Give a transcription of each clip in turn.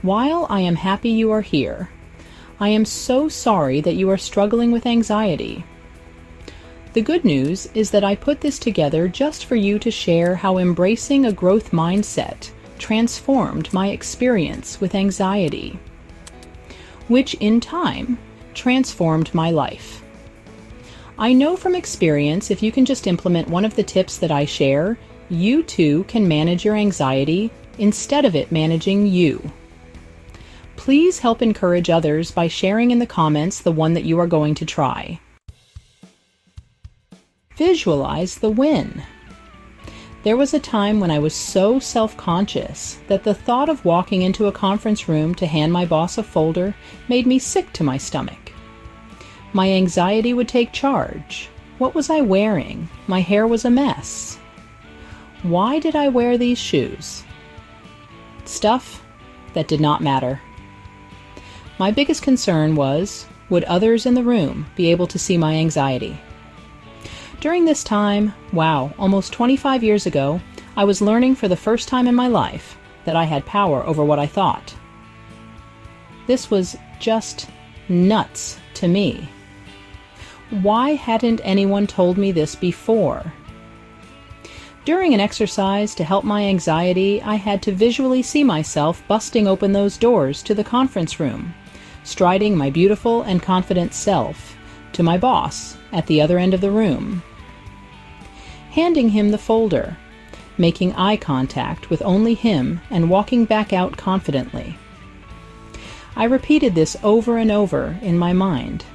While I am happy you are here, I am so sorry that you are struggling with anxiety. The good news is that I put this together just for you to share how embracing a growth mindset transformed my experience with anxiety, which in time transformed my life. I know from experience if you can just implement one of the tips that I share, you too can manage your anxiety instead of it managing you. Please help encourage others by sharing in the comments the one that you are going to try. Visualize the win. There was a time when I was so self-conscious that the thought of walking into a conference room to hand my boss a folder made me sick to my stomach. My anxiety would take charge. What was I wearing? My hair was a mess. Why did I wear these shoes? Stuff that did not matter. My biggest concern was, would others in the room be able to see my anxiety? During this time, almost 25 years ago, I was learning for the first time in my life that I had power over what I thought. This was just nuts to me. Why hadn't anyone told me this before? During an exercise to help my anxiety, I had to visually see myself busting open those doors to the conference room, striding my beautiful and confident self to my boss at the other end of the room, handing him the folder, making eye contact with only him and walking back out confidently. I repeated this over and over in my mind.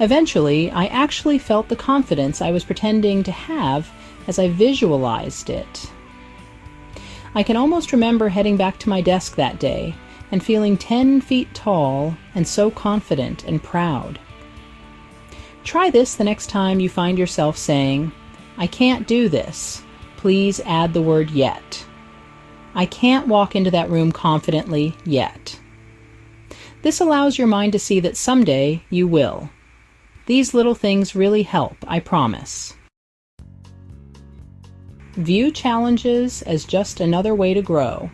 Eventually, I actually felt the confidence I was pretending to have as I visualized it. I can almost remember heading back to my desk that day and feeling 10 feet tall and so confident and proud. Try this the next time you find yourself saying, "I can't do this." Please add the word yet. I can't walk into that room confidently yet. This allows your mind to see that someday you will. These little things really help, I promise. View challenges as just another way to grow.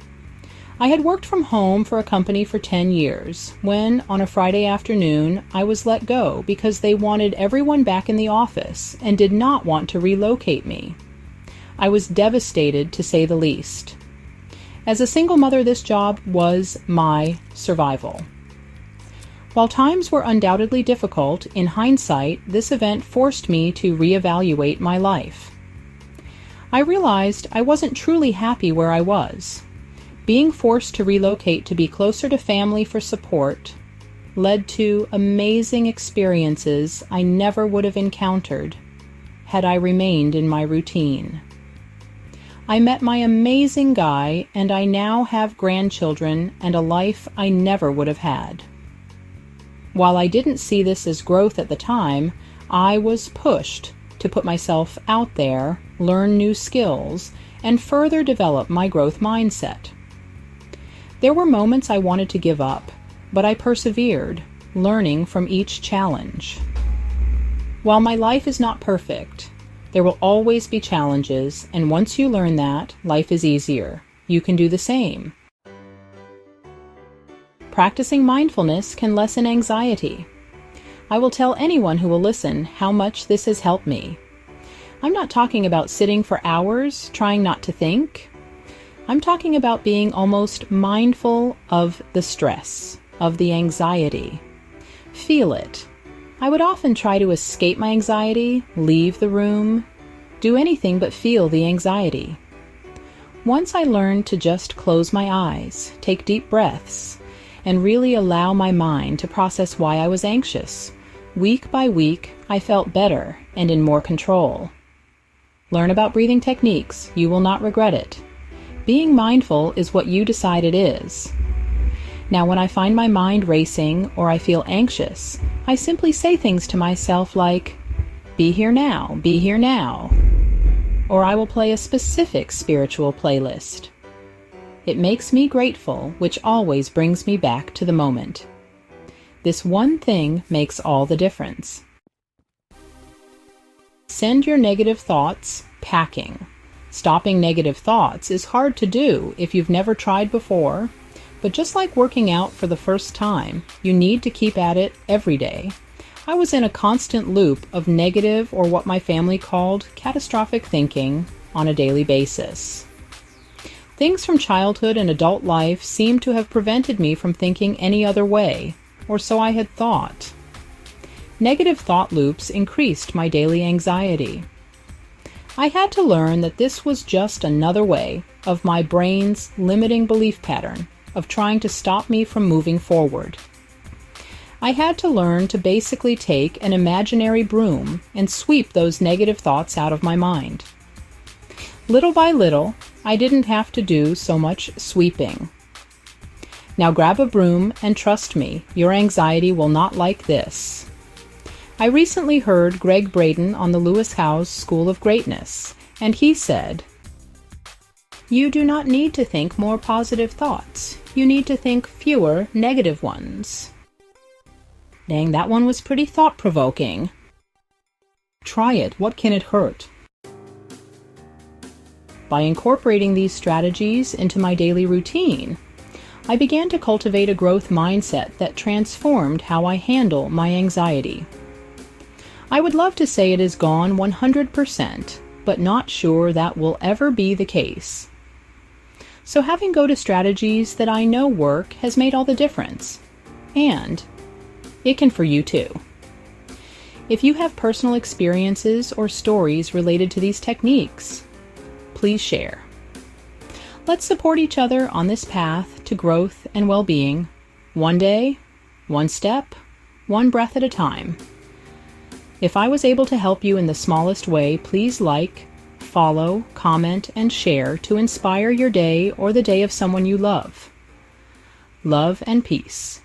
I had worked from home for a company for 10 years when, on a Friday afternoon, I was let go because they wanted everyone back in the office and did not want to relocate me. I was devastated, to say the least. As a single mother, this job was my survival. While times were undoubtedly difficult, in hindsight, this event forced me to reevaluate my life. I realized I wasn't truly happy where I was. Being forced to relocate to be closer to family for support led to amazing experiences I never would have encountered had I remained in my routine. I met my amazing guy, and I now have grandchildren and a life I never would have had. While I didn't see this as growth at the time, I was pushed to put myself out there, learn new skills, and further develop my growth mindset. There were moments I wanted to give up, but I persevered, learning from each challenge. While my life is not perfect, there will always be challenges, and once you learn that, life is easier. You can do the same. Practicing mindfulness can lessen anxiety. I will tell anyone who will listen how much this has helped me. I'm not talking about sitting for hours trying not to think. I'm talking about being almost mindful of the stress, of the anxiety. Feel it. I would often try to escape my anxiety, leave the room, do anything but feel the anxiety. Once I learned to just close my eyes, take deep breaths, and really allow my mind to process why I was anxious, week by week, I felt better and in more control. Learn about breathing techniques. You will not regret it. Being mindful is what you decide it is. Now, when I find my mind racing or I feel anxious, I simply say things to myself like, "Be here now, be here now." Or I will play a specific spiritual playlist. It makes me grateful, which always brings me back to the moment. This one thing makes all the difference. Send your negative thoughts packing. Stopping negative thoughts is hard to do if you've never tried before. But just like working out for the first time, you need to keep at it every day. I was in a constant loop of negative, or what my family called catastrophic thinking, on a daily basis. Things from childhood and adult life seemed to have prevented me from thinking any other way, or so I had thought. Negative thought loops increased my daily anxiety. I had to learn that this was just another way of my brain's limiting belief pattern of trying to stop me from moving forward. I had to learn to basically take an imaginary broom and sweep those negative thoughts out of my mind. Little by little, I didn't have to do so much sweeping. Now grab a broom and trust me, your anxiety will not like this. I recently heard Greg Braden on the Lewis Howes School of Greatness, and he said, "You do not need to think more positive thoughts. You need to think fewer negative ones." Dang, that one was pretty thought-provoking. Try it. What can it hurt? By incorporating these strategies into my daily routine, I began to cultivate a growth mindset that transformed how I handle my anxiety. I would love to say it is gone 100%, but not sure that will ever be the case. So having go-to strategies that I know work has made all the difference. And it can for you too. If you have personal experiences or stories related to these techniques, please share. Let's support each other on this path to growth and well-being, one day, one step, one breath at a time. If I was able to help you in the smallest way, please like, follow, comment, and share to inspire your day or the day of someone you love. Love and peace.